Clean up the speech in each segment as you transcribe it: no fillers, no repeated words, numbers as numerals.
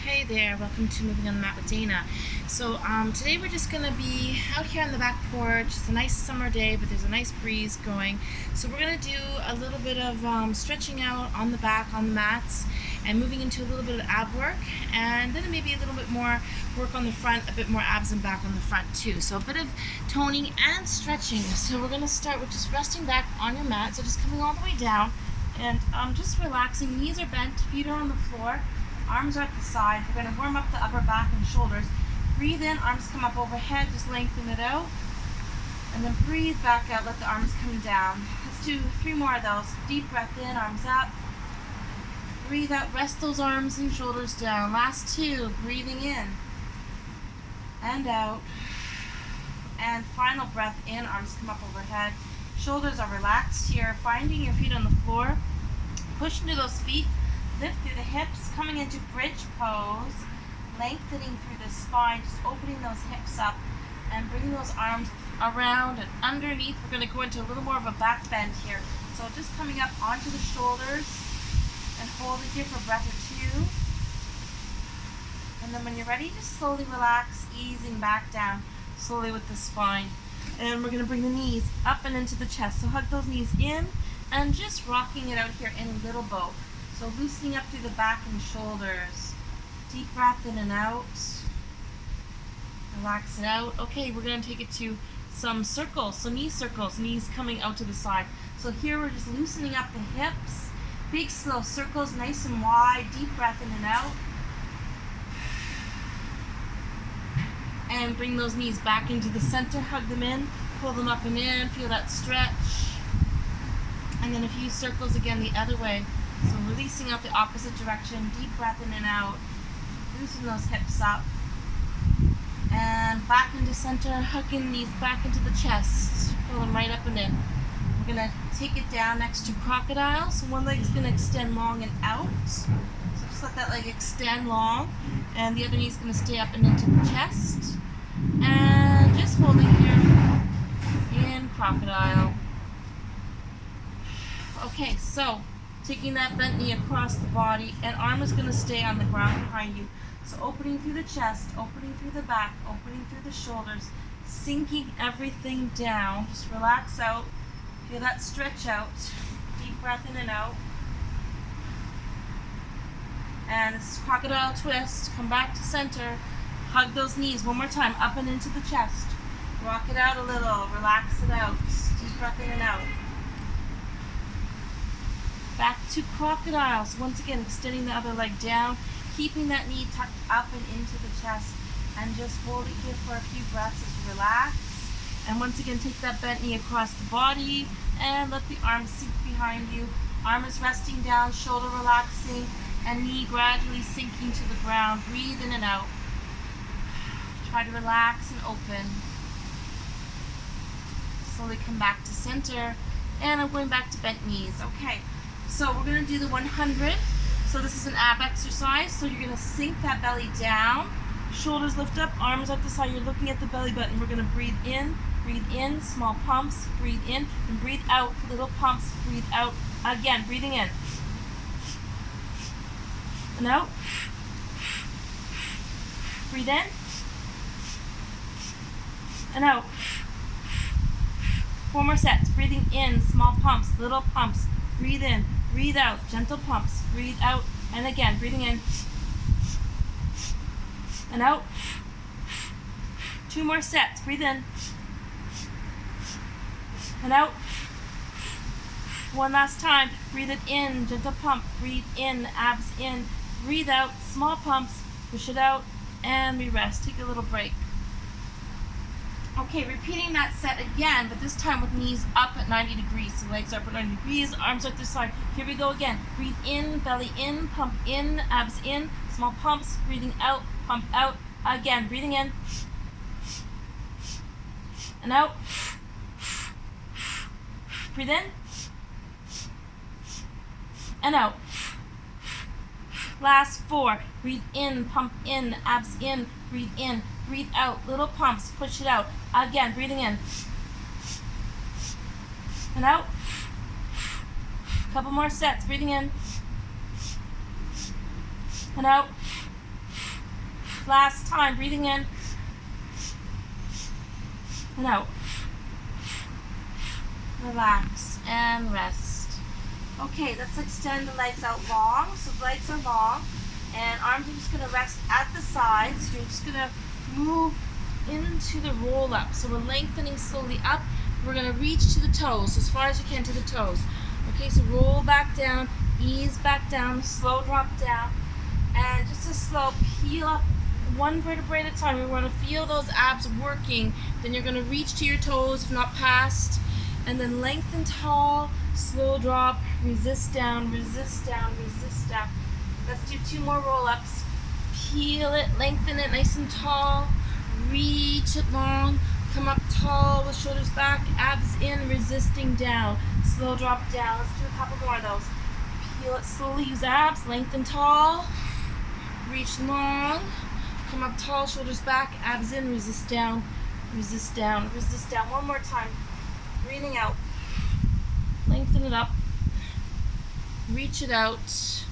Hey there, welcome to Moving on the Mat with Dana. So today we're just going to be out here on the back porch. It's a nice summer day, but there's a nice breeze going. So we're going to do a little bit of stretching out on the back on the mats and moving into a little bit of ab work, and then maybe a little bit more work on the front, a bit more abs and back on the front too. So a bit of toning and stretching. So we're going to start with just resting back on your mat, so just coming all the way down and just relaxing. Knees are bent, feet are on the floor. Arms are at the side. We're going to warm up the upper back and shoulders. Breathe in, arms come up overhead, just lengthen it out. And then breathe back out, let the arms come down. Let's do 3 more of those. Deep breath in, arms up. Breathe out, rest those arms and shoulders down. Last 2, breathing in and out. And final breath in, arms come up overhead. Shoulders are relaxed here, finding your feet on the floor. Push into those feet. Lift through the hips, coming into bridge pose, lengthening through the spine, just opening those hips up and bringing those arms around and underneath. We're going to go into a little more of a back bend here. So just coming up onto the shoulders and hold it here for a breath or 2. And then when you're ready, just slowly relax, easing back down slowly with the spine. And we're going to bring the knees up and into the chest. So hug those knees in and just rocking it out here in a little bow. So loosening up through the back and shoulders. Deep breath in and out. Relax it out. Okay, we're going to take it to some circles. So knee circles, knees coming out to the side. So here we're just loosening up the hips. Big slow circles, nice and wide. Deep breath in and out. And bring those knees back into the center. Hug them in. Pull them up and in. Feel that stretch. And then a few circles again the other way. So releasing out the opposite direction, deep breath in and out, loosen those hips up, and back into center, hugging knees back into the chest, pull them right up and in. We're going to take it down next to crocodile, so one leg's going to extend long and out, so just let that leg extend long, and the other knee's going to stay up and into the chest, and just holding here in crocodile. Okay, so taking that bent knee across the body, and arm is going to stay on the ground behind you. So opening through the chest, opening through the back, opening through the shoulders, sinking everything down. Just relax out. Feel that stretch out. Deep breath in and out. And this is crocodile twist. Come back to center. Hug those knees one more time, up and into the chest. Rock it out a little. Relax it out. Deep breath in and out. Back to crocodiles. Once again, extending the other leg down, keeping that knee tucked up and into the chest, and just hold it here for a few breaths as you relax. And once again, take that bent knee across the body and let the arms sink behind you. Arm is resting down, shoulder relaxing, and knee gradually sinking to the ground. Breathe in and out. Try to relax and open. Slowly come back to center, and I'm going back to bent knees. Okay. So we're going to do the 100. So this is an ab exercise. So you're going to sink that belly down. Shoulders lift up, arms at the side. You're looking at the belly button. We're going to breathe in, small pumps, breathe in, and breathe out, little pumps, breathe out. Again, breathing in. And out. Breathe in. And out. 4 more sets. Breathing in, small pumps, little pumps. Breathe in, breathe out, gentle pumps, breathe out, and again, breathing in, and out. 2 more sets, breathe in, and out. 1 last time, breathe it in, gentle pump, breathe in, abs in, breathe out, small pumps, push it out, and we rest, take a little break. Okay, repeating that set again, but this time with knees up at 90 degrees. So legs are up at 90 degrees, arms are at the side. Here we go again. Breathe in, belly in, pump in, abs in, small pumps, breathing out, pump out. Again, breathing in and out. Breathe in and out. Last 4. Breathe in, pump in, abs in, breathe out, little pumps, push it out. Again, breathing in and out. Couple more sets, breathing in and out. Last time, breathing in and out. Relax and rest. Okay, let's extend the legs out long. So the legs are long, and arms are just going to rest at the sides. So you're just going to move into the roll up. So we're lengthening slowly up. We're going to reach to the toes, as far as you can to the toes. Okay, so roll back down, ease back down, slow drop down, and just a slow peel up one vertebrae at a time. We want to feel those abs working. Then you're going to reach to your toes, if not past, and then lengthen tall, slow drop, resist down, resist down, resist down. Let's do 2 more roll-ups. Peel it, lengthen it nice and tall, reach it long, come up tall with shoulders back, abs in, resisting down, slow drop down. Let's do a couple more of those. Peel it slowly, use abs, lengthen tall, reach long, come up tall, shoulders back, abs in, resist down, resist down, resist down. One more time. Breathing out, lengthen it up, reach it out,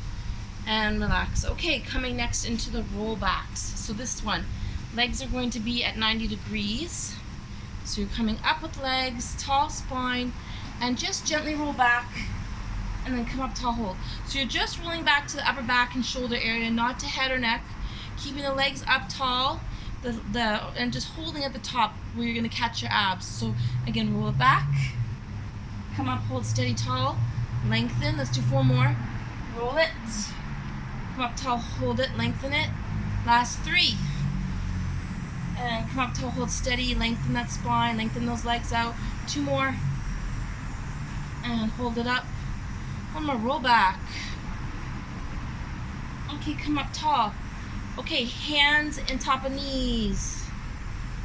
and relax. Okay, coming next into the roll backs. So this one, legs are going to be at 90 degrees. So you're coming up with legs, tall spine, and just gently roll back, and then come up, tall hold. So you're just rolling back to the upper back and shoulder area, not to head or neck, keeping the legs up tall, and just holding at the top where you're going to catch your abs. So again, roll it back, come up, hold steady, tall, lengthen. Let's do 4 more. Roll it, come up tall, hold it, lengthen it. Last 3. And come up tall, hold steady, lengthen that spine, lengthen those legs out. 2 more. And hold it up. 1 more, roll back. Okay, come up tall. Okay, hands in top of knees.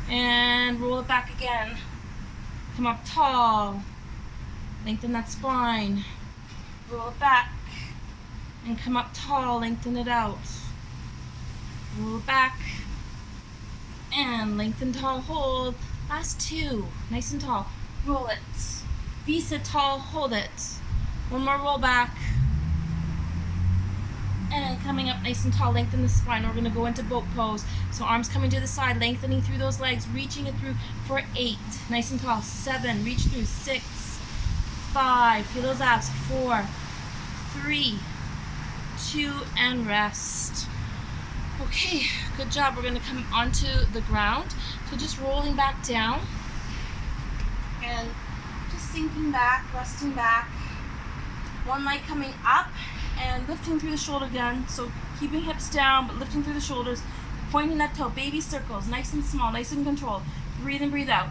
And roll it back again. Come up tall. Lengthen that spine. Roll it back. And come up tall, lengthen it out. Roll it back. And lengthen tall, hold. Last 2. Nice and tall. Roll it. V-sit tall, hold it. 1 more roll back. And coming up nice and tall, lengthen the spine. We're going to go into boat pose. So arms coming to the side, lengthening through those legs, reaching it through for 8. Nice and tall. 7, reach through. 6, 5, feel those abs. 4, 3, 2, and rest. Okay, good job. We're going to come onto the ground. So just rolling back down and just sinking back, resting back. One leg coming up and lifting through the shoulder again. So keeping hips down, but lifting through the shoulders, pointing that toe, baby circles, nice and small, nice and controlled. Breathe in, breathe out.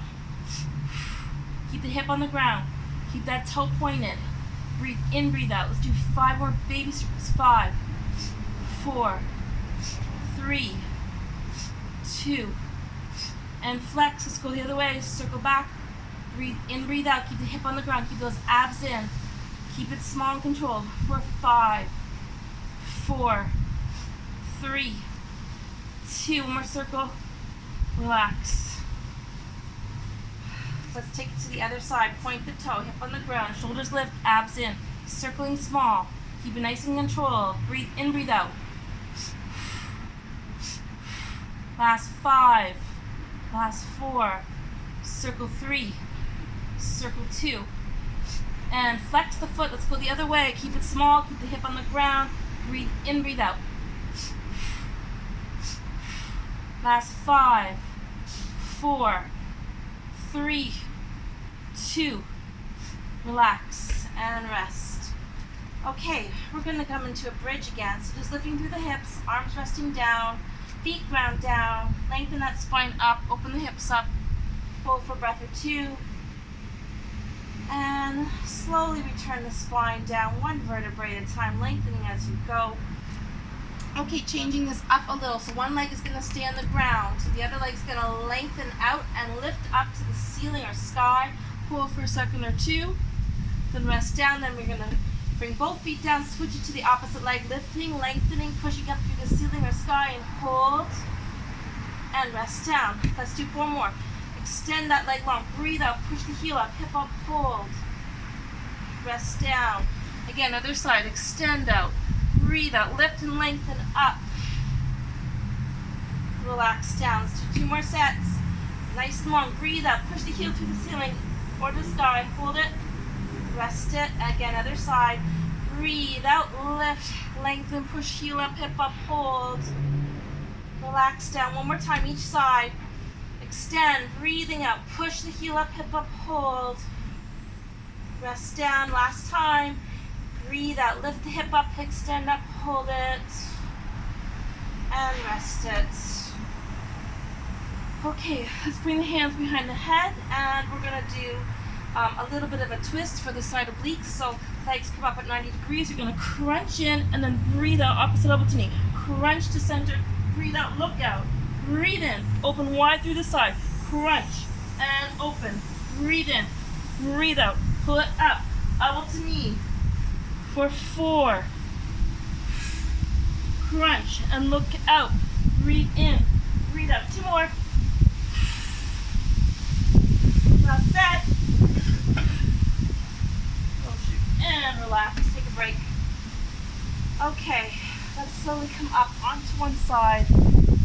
Keep the hip on the ground. Keep that toe pointed. Breathe in, breathe out. Let's do 5 more baby circles. 5, 4, 3, 2, and flex. Let's go the other way. Circle back. Breathe in, breathe out. Keep the hip on the ground. Keep those abs in. Keep it small and controlled. For 5, 4, 3, 2. One more circle. Relax. Let's take it to the other side. Point the toe, hip on the ground, shoulders lift, abs in. Circling small. Keep it nice and controlled. Breathe in, breathe out. Last 5. Last 4. Circle 3. Circle 2. And flex the foot. Let's go the other way. Keep it small. Keep the hip on the ground. Breathe in, breathe out. Last 5, 4, 3, 2. Relax and rest. Okay, we're going to come into a bridge again. So just lifting through the hips, arms resting down, feet ground down, lengthen that spine up, open the hips up, hold for a breath or 2. And slowly return the spine down, 1 vertebrae at a time, lengthening as you go. Okay, changing this up a little. So one leg is going to stay on the ground. The other leg is going to lengthen out and lift up to the ceiling or sky. Hold for a second or 2. Then rest down. Then we're going to bring both feet down, switch it to the opposite leg, lifting, lengthening, pushing up through the ceiling or sky, and hold. And rest down. Let's do 4 more. Extend that leg long. Breathe out. Push the heel up. Hip up. Hold. Rest down. Again, other side. Extend out. Breathe out. Lift and lengthen up. relax down. Let's do 2 more sets. Nice and long. Breathe up. Push the heel through the ceiling or the sky. Hold it. Rest it. Again, other side. Breathe out. Lift. Lengthen. Push heel up, hip up. Hold. Relax down. One more time each side. Extend. Breathing out. Push the heel up, hip up. Hold. Rest down. Last time. Breathe out. Lift the hip up. Extend up. Hold it. And rest it. Okay, let's bring the hands behind the head, and we're going to do a little bit of a twist for the side obliques. So legs come up at 90 degrees. You're going to crunch in and then breathe out, opposite elbow to knee. Crunch to center, breathe out, look out. Breathe in, open wide through the side. Crunch and open. Breathe in, breathe out. Pull it up, elbow to knee. For 4. Crunch and look out. Breathe in, breathe out. 2 more. Last set. Oh shoot. And relax. Take a break. Okay. Let's slowly come up onto one side.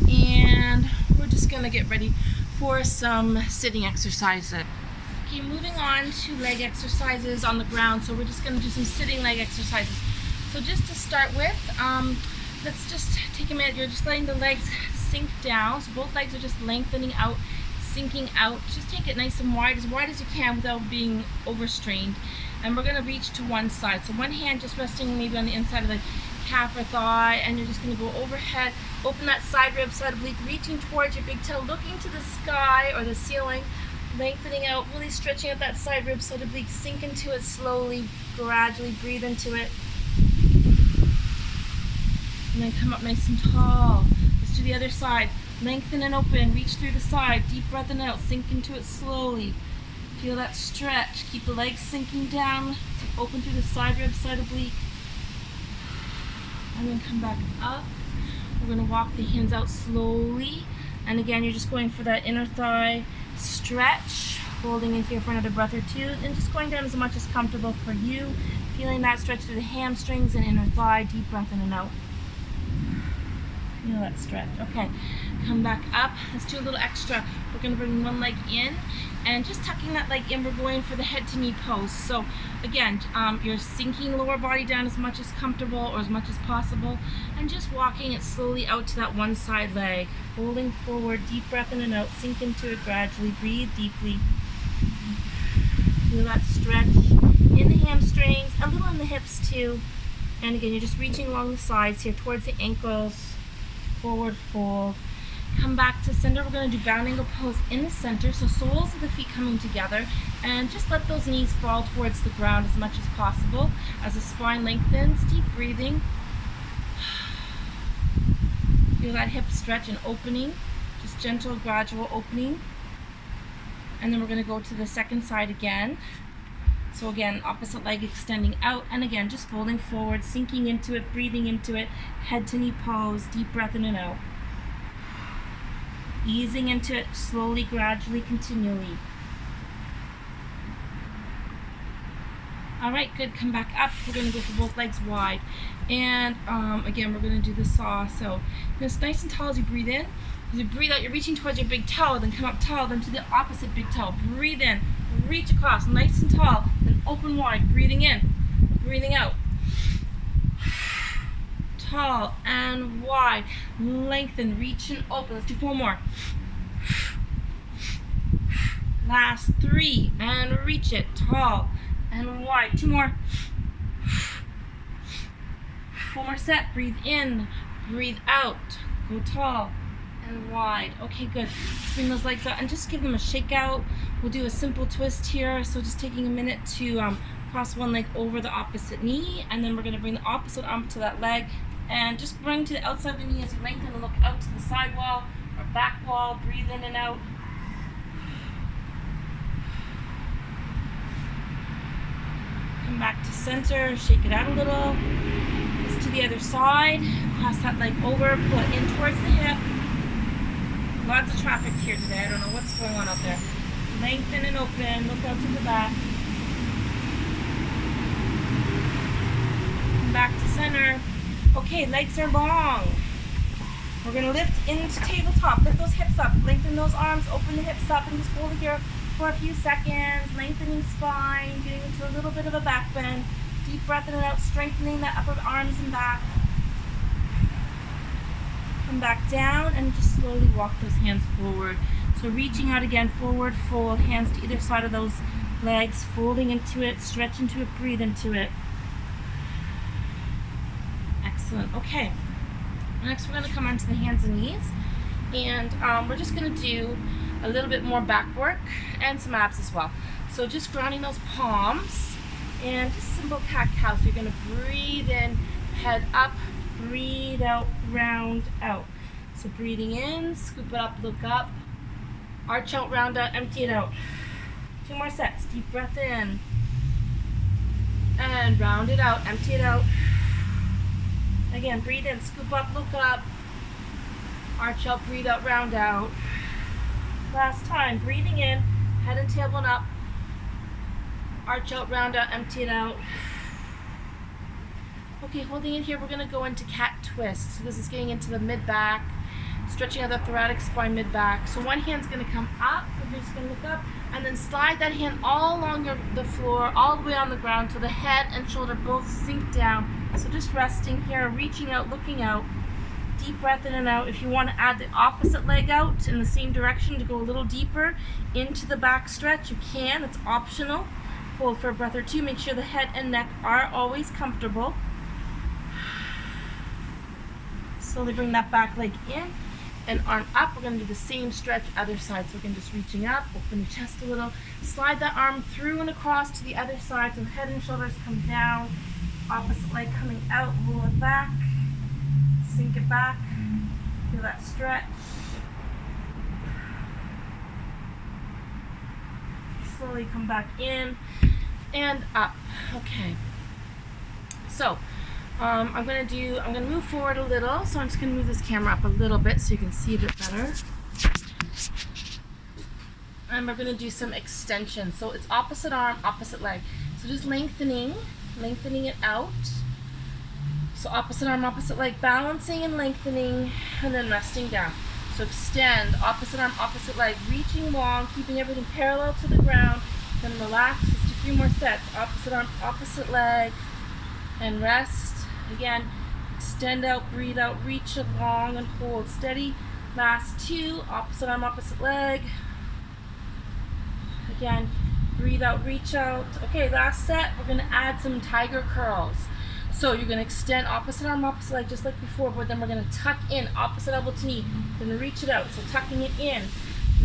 And we're just going to get ready for some sitting exercises. Okay, moving on to leg exercises on the ground. So we're just going to do some sitting leg exercises. So just to start with, let's just take a minute. You're just letting the legs sink down. So both legs are just lengthening out, sinking out. Just take it nice and wide as you can without being overstrained. And we're going to reach to one side. So one hand just resting maybe on the inside of the calf or thigh, and you're just going to go overhead. Open that side rib, side oblique, reaching towards your big toe, looking to the sky or the ceiling, lengthening out, really stretching out that side rib, side oblique. Sink into it slowly, gradually. Breathe into it. And then come up nice and tall. Let's do the other side. Lengthen and open. Reach through the side. Deep breath in and out. Sink into it slowly. Feel that stretch. Keep the legs sinking down. Open through the side rib, side oblique. And then come back up. We're going to walk the hands out slowly. And again, you're just going for that inner thigh stretch. Holding in here for another breath or two. And just going down as much as comfortable for you. Feeling that stretch through the hamstrings and inner thigh. Deep breath in and out. Feel that stretch. Okay, come back up. Let's do a little extra. We're going to bring one leg in and just tucking that leg in. We're going for the head to knee pose. So again, you're sinking lower body down as much as comfortable or as much as possible, and just walking it slowly out to that one side leg. Folding forward, deep breath in and out. Sink into it gradually. Breathe deeply. Feel that stretch in the hamstrings, a little in the hips too. And again, you're just reaching along the sides here towards the ankles. Forward fold. Come back to center. We're going to do bound angle pose in the center. So soles of the feet coming together, and just let those knees fall towards the ground as much as possible as the spine lengthens. Deep breathing. Feel that hip stretch and opening. Just gentle, gradual opening. And then we're going to go to the second side again. So again, opposite leg extending out, and again, just folding forward, sinking into it, breathing into it, head to knee pose, deep breath in and out. Easing into it slowly, gradually, continually. All right, good, come back up. We're gonna go for both legs wide. And again, we're gonna do the saw. So just nice and tall as you breathe in. As you breathe out, you're reaching towards your big toe, then come up tall, then to the opposite big toe. Breathe in, reach across, nice and tall, then open wide, breathing in, breathing out. Tall and wide, lengthen, reach and open. Let's do 4 more. Last 3, and reach it, tall and wide. 2 more. 1 more set, breathe in, breathe out, go tall and wide. Okay, good. Let's bring those legs out and just give them a shake out. We'll do a simple twist here. So just taking a minute to cross one leg over the opposite knee, and then we're going to bring the opposite arm to that leg and just bring to the outside of the knee as you lengthen and look out to the side wall or back wall. Breathe in and out. Come back to center, shake it out a little. Let's to the other side. Cross that leg over, pull it in towards the hip. Lots of traffic here today. I don't know what's going on out there. Lengthen and open. Look out to the back. Come back to center. Okay, legs are long. We're going to lift into tabletop. Lift those hips up. Lengthen those arms. Open the hips up and just hold it here for a few seconds. Lengthening spine. Getting into a little bit of a back bend. Deep breath in and out. Strengthening the upper arms and back. Come back down and just slowly walk those hands forward. So reaching out again, forward fold. Hands to either side of those legs. Folding into it. Stretch into it. Breathe into it. Excellent. Okay. Next, we're going to come onto the hands and knees, and we're just going to do a little bit more back work and some abs as well. So just grounding those palms and just simple cat-cow. So you're going to breathe in, head up, breathe out, round out. So breathing in, scoop it up, look up, arch out, round out, empty it out. 2 more sets. Deep breath in and round it out, empty it out. Again, breathe in, scoop up, look up, arch out, breathe out, round out. Last time, breathing in, head and tailbone up, arch out, round out, empty it out. Okay, holding it here, we're going to go into cat twist. So this is getting into the mid-back, stretching out the thoracic spine, mid-back. So one hand's going to come up, we're just going to look up, and then slide that hand all along the floor, all the way on the ground, so the head and shoulder both sink down. So just resting here, reaching out, looking out. Deep breath in and out. If you want to add the opposite leg out in the same direction to go a little deeper into the back stretch, you can. It's optional. Hold for a breath or two. Make sure the head and neck are always comfortable. Slowly bring that back leg in and arm up. We're going to do the same stretch other side. So we're just reaching up, open the chest a little. Slide that arm through and across to the other side so the head and shoulders come down. Opposite leg coming out, roll it back, sink it back, feel that stretch. Slowly come back in and up. Okay. So I'm gonna move forward a little. So I'm just gonna move this camera up a little bit so you can see a bit better. And we're gonna do some extension. So it's opposite arm, opposite leg. So just lengthening it out. So opposite arm, opposite leg, balancing and lengthening, and then resting down. So extend, opposite arm, opposite leg, reaching long, keeping everything parallel to the ground, then relax, just a few more sets. Opposite arm, opposite leg, and rest. Again, extend out, breathe out, reach long and hold steady. Last 2, opposite arm, opposite leg. Again, breathe out, reach out. Okay, last set, we're going to add some tiger curls. So you're going to extend opposite arm, opposite leg, just like before, but then we're going to tuck in, opposite elbow to knee. Going to reach it out, so tucking it in,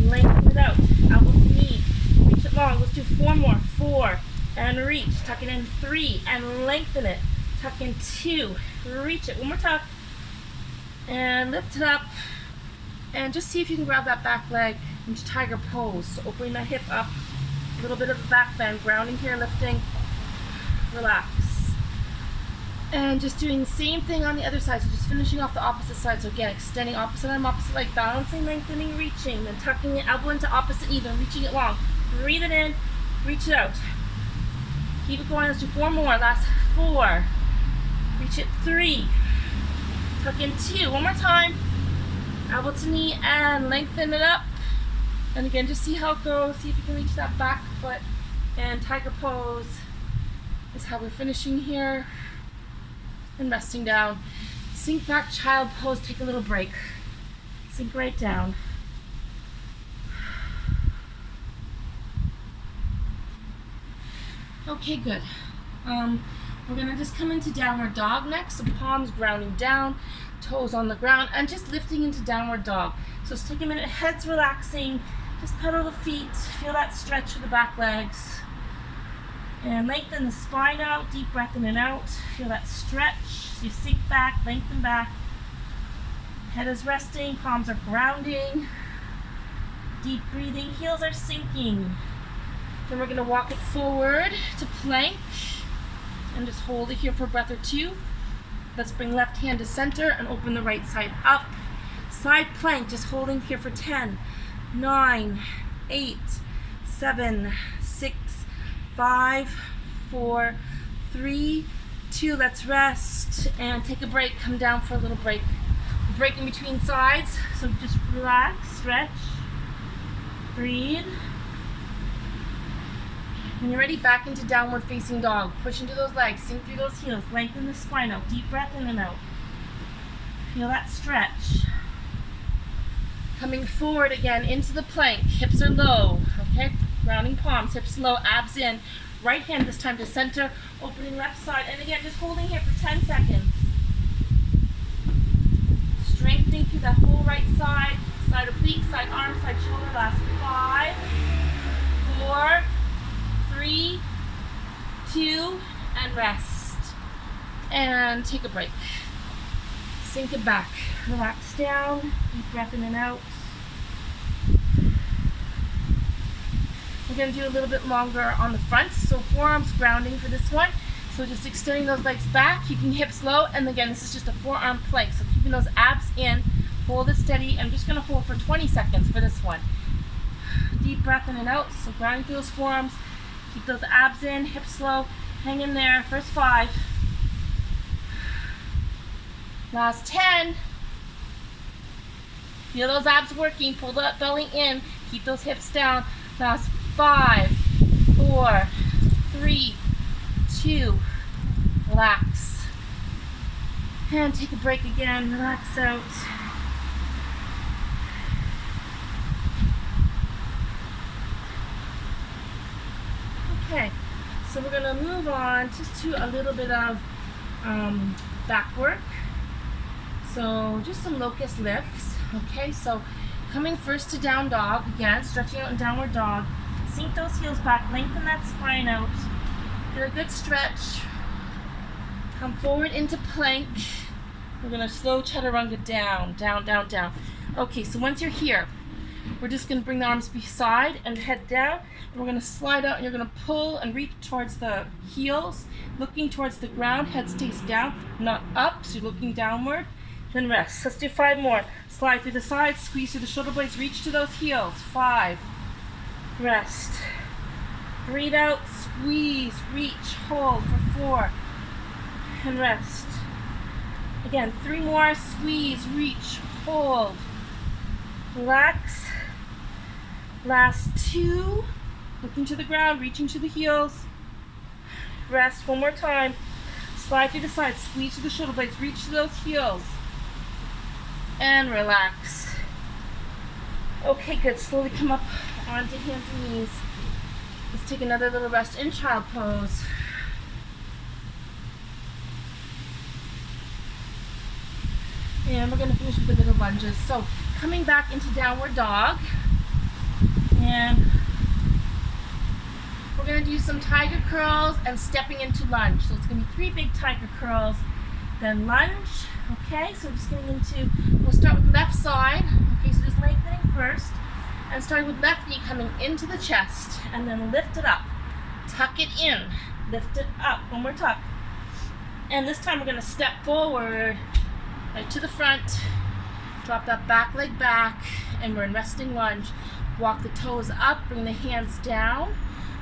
lengthen it out, elbow to knee, reach it long. Let's do 4 more. 4, and reach, tuck it in. 3, and lengthen it, tuck in. 2, reach it. One more tuck, and lift it up, and just see if you can grab that back leg into tiger pose. So opening that hip up, a little bit of a back bend, grounding here, lifting, relax. And just doing the same thing on the other side, so just finishing off the opposite side. So again, extending opposite arm, opposite leg, balancing, lengthening, reaching, then tucking the elbow into opposite knee, then reaching it long. Breathe it in, reach it out. Keep it going, let's do 4 more, last 4. Reach it. 3, tuck in. 2, one more time. Elbow to knee and lengthen it up. And again, just see how it goes. See if you can reach that back foot. And tiger pose is how we're finishing here. And resting down. Sink back, child pose. Take a little break. Sink right down. Okay, good. We're gonna just come into downward dog next. So palms grounding down, toes on the ground, and just lifting into downward dog. So let's take a minute. Head's relaxing. Just pedal the feet. Feel that stretch of the back legs. And lengthen the spine out. Deep breath in and out. Feel that stretch. You sink back, lengthen back. Head is resting. Palms are grounding. Deep breathing. Heels are sinking. Then we're going to walk it forward to plank. And just hold it here for a breath or 2. Let's bring left hand to center and open the right side up. Side plank, just holding here for 10, 9, 8, 7, 6, 5, 4, 3, 2. Let's rest and take a break. Come down for a little break. break in between sides. So just relax, stretch, breathe. When you're ready, back into downward facing dog. Push into those legs, sink through those heels, lengthen the spine out. Deep breath in and out. Feel that stretch. Coming forward again into the plank. Hips are low, okay? Grounding palms, hips low, abs in. Right hand this time to center, opening left side. And again, just holding here for 10 seconds. Strengthening through that whole right side. Side oblique, side arm, side shoulder. Last 5, 4, 3, 2, and rest. And take a break. Sink it back. Relax down. Deep breath in and out. We're going to do a little bit longer on the front. So forearms grounding for this one. So just extending those legs back, keeping hips low. And again, this is just a forearm plank. So keeping those abs in. Hold it steady. I'm just going to hold for 20 seconds for this one. Deep breath in and out. So grounding through those forearms. Keep those abs in, hips low. Hang in there. First 5. Last 10. Feel those abs working. Pull that belly in. Keep those hips down. Last 5, 4, 3, 2. Relax. And take a break again. Relax out. Okay, so we're going to move on just to a little bit of back work. So just some locust lifts. Okay, so coming first to down dog, again, stretching out in downward dog. Sink those heels back, lengthen that spine out. Get a good stretch. Come forward into plank. We're going to slow chaturanga down, down, down, down. Okay, so once you're here, we're just going to bring the arms beside and head down. We're going to slide out and you're going to pull and reach towards the heels, looking towards the ground. Head stays down, not up, so you're looking downward. Then rest. Let's do 5 more. Slide through the sides, squeeze through the shoulder blades, reach to those heels. 5. Rest. Breathe out, squeeze, reach, hold for 4. And rest. Again, 3 more. Squeeze, reach, hold. Relax. Last 2. Looking to the ground, reaching to the heels. Rest. 1 more time. Slide through the sides, squeeze through the shoulder blades, reach to those heels. And relax. Okay, good. Slowly come up onto hands and knees. Let's take another little rest in child pose. And we're going to finish with a bit of lunges. So coming back into downward dog. And we're going to do some tiger curls and stepping into lunge. So it's going to be 3 big tiger curls, then lunge. Okay, so just getting into, we'll start with left side. Okay, so just lengthening first. And starting with left knee coming into the chest. And then lift it up. Tuck it in. Lift it up. 1 more tuck. And this time we're going to step forward, right to the front. Drop that back leg back. And we're in resting lunge. Walk the toes up. Bring the hands down.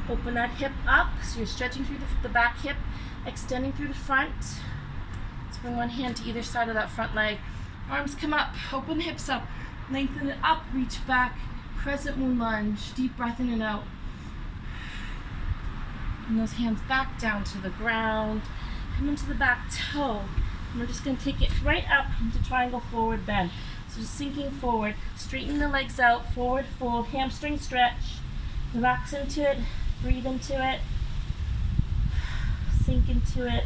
Open that hip up. So you're stretching through the back hip. Extending through the front. Bring one hand to either side of that front leg. Arms come up, open the hips up, lengthen it up, reach back, crescent moon lunge, deep breath in and out. And those hands back down to the ground. Come into the back toe. And we're just going to take it right up into triangle forward bend. So just sinking forward, straighten the legs out, forward fold, hamstring stretch. Relax into it, breathe into it, sink into it.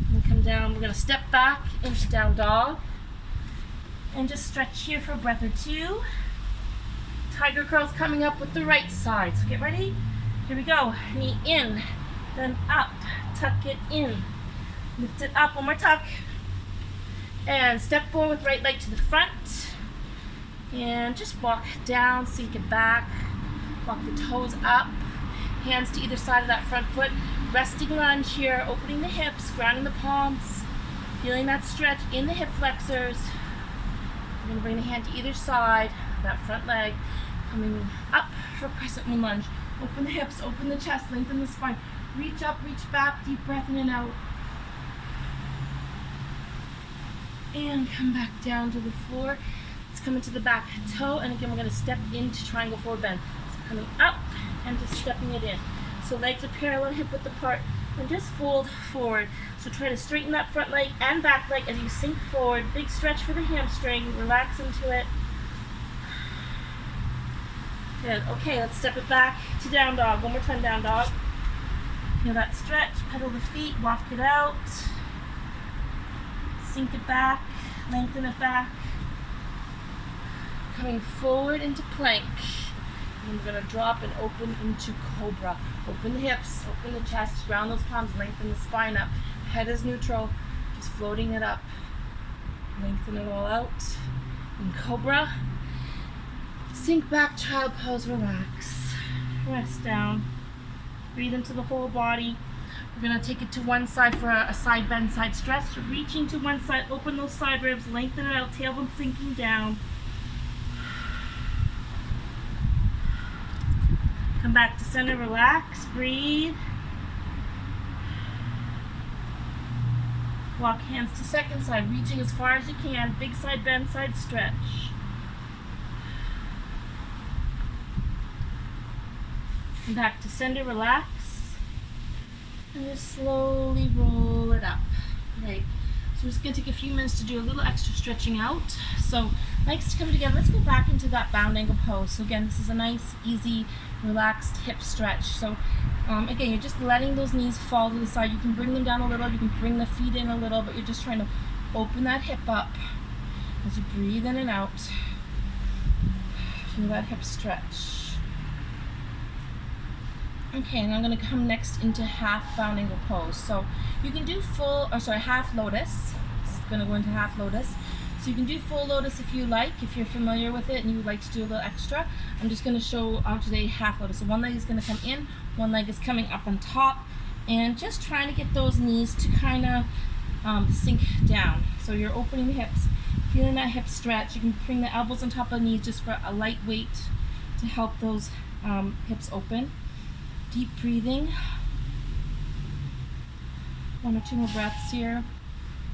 And come down. We're going to step back into down dog and just stretch here for a breath or 2. Tiger curls coming up with the right side. So get ready. Here we go. Knee in, then up. Tuck it in. Lift it up. 1 more tuck. And step forward with right leg to the front. And just walk down, sink it back. Walk the toes up. Hands to either side of that front foot. Resting lunge here, opening the hips, grounding the palms, feeling that stretch in the hip flexors. We're going to bring the hand to either side, that front leg, coming up for crescent moon lunge. Open the hips, open the chest, lengthen the spine. Reach up, reach back, deep breath in and out. And come back down to the floor. Let's come into the back toe, and again we're going to step into triangle forward bend. So coming up and just stepping it in. So legs are parallel, hip width apart, and just fold forward. So try to straighten that front leg and back leg as you sink forward. Big stretch for the hamstring. Relax into it. Good. Okay, let's step it back to down dog. One more time, down dog. Feel that stretch. Pedal the feet. Walk it out. Sink it back. Lengthen it back. Coming forward into plank. And we're going to drop and open into cobra. Open the hips, open the chest, round those palms, lengthen the spine up. Head is neutral, just floating it up. Lengthen it all out. In cobra. Sink back, child pose, relax. Rest down. Breathe into the whole body. We're going to take it to one side for a side bend, side stretch. Reaching to one side, open those side ribs, lengthen it out, tailbone sinking down. Come back to center, relax, breathe. Walk hands to second side, reaching as far as you can. Big side bend, side stretch. Come back to center, relax. And just slowly roll it up. Right. So we're just going to take a few minutes to do a little extra stretching out. So legs to come together. Let's go back into that bound angle pose. So again, this is a nice, easy, relaxed hip stretch. So again, you're just letting those knees fall to the side. You can bring them down a little. You can bring the feet in a little, but you're just trying to open that hip up as you breathe in and out. Feel that hip stretch. Okay, and I'm going to come next into half bound angle pose. So you can do half lotus. This is going to go into half lotus. So you can do full lotus if you like, if you're familiar with it and you would like to do a little extra. I'm just going to show today half lotus. So one leg is going to come in, one leg is coming up on top, and just trying to get those knees to kind of sink down. So you're opening the hips, feeling that hip stretch. You can bring the elbows on top of the knees just for a light weight to help those hips open. Deep breathing. One or two more breaths here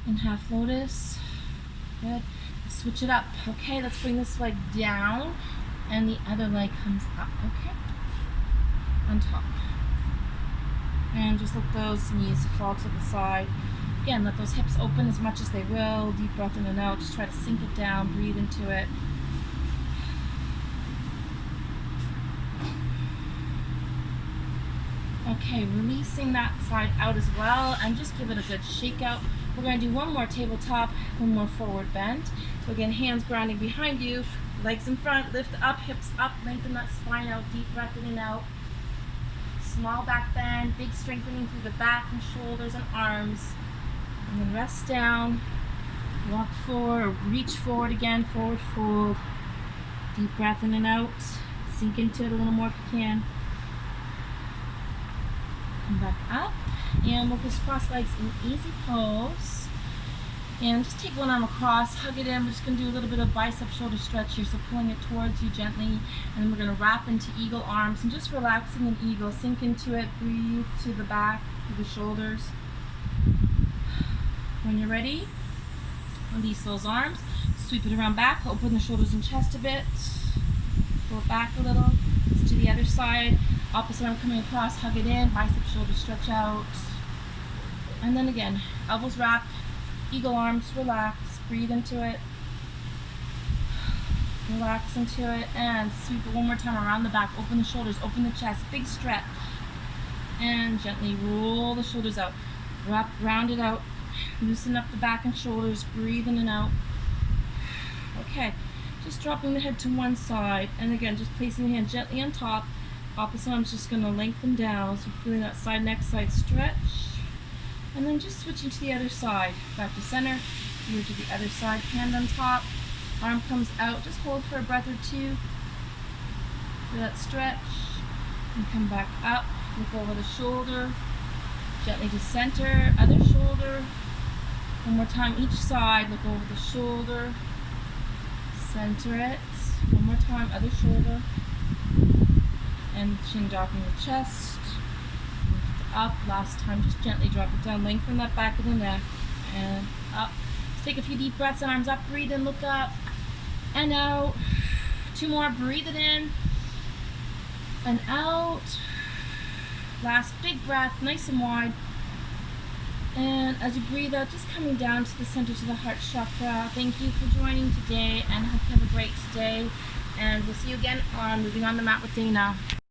in half lotus. Good. Switch it up. Okay, let's bring this leg down and the other leg comes up. Okay, on top. And just let those knees fall to the side. Again, let those hips open as much as they will. Deep breath in and out. Just try to sink it down. Breathe into it. Okay, releasing that side out as well, and just give it a good shake out. We're going to do one more tabletop, one more forward bend. So again, hands grounding behind you, legs in front, lift up, hips up, lengthen that spine out, deep breath in and out. Small back bend, big strengthening through the back and shoulders and arms. And then rest down, walk forward or reach forward again, forward fold. Deep breath in and out, sink into it a little more if you can. Come back up, and we'll just cross legs in easy pose. And just take one arm across, hug it in. We're just going to do a little bit of bicep shoulder stretch here, so pulling it towards you gently. And then we're going to wrap into eagle arms and just relaxing in eagle. Sink into it, breathe to the back, to the shoulders. When you're ready, release those arms, sweep it around back, open the shoulders and chest a bit. Pull it back a little. Let's do the other side. Opposite arm coming across, hug it in, bicep shoulder stretch out. And then again, elbows wrap, eagle arms, relax, breathe into it. Relax into it, and sweep it one more time around the back, open the shoulders, open the chest, big stretch. And gently roll the shoulders out. Wrap, round it out, loosen up the back and shoulders, breathe in and out. Okay, just dropping the head to one side, and again, just placing the hand gently on top. Opposite arm's just going to lengthen down, so feeling that side neck, side stretch. And then just switching to the other side. Back to center, here to the other side, hand on top. Arm comes out, just hold for a breath or two. Feel that stretch. And come back up, look over the shoulder. Gently to center, other shoulder. One more time, each side, look over the shoulder. Center it. One more time, other shoulder. And chin dropping the chest. Lift up. Last time, just gently drop it down. Lengthen that back of the neck. And up. Take a few deep breaths and arms up. Breathe in, look up and out. 2 more. Breathe it in and out. Last big breath, nice and wide. And as you breathe out, just coming down to the center, to the heart chakra. Thank you for joining today, and hope you have a great day. And we'll see you again on Moving on the Mat with Dana.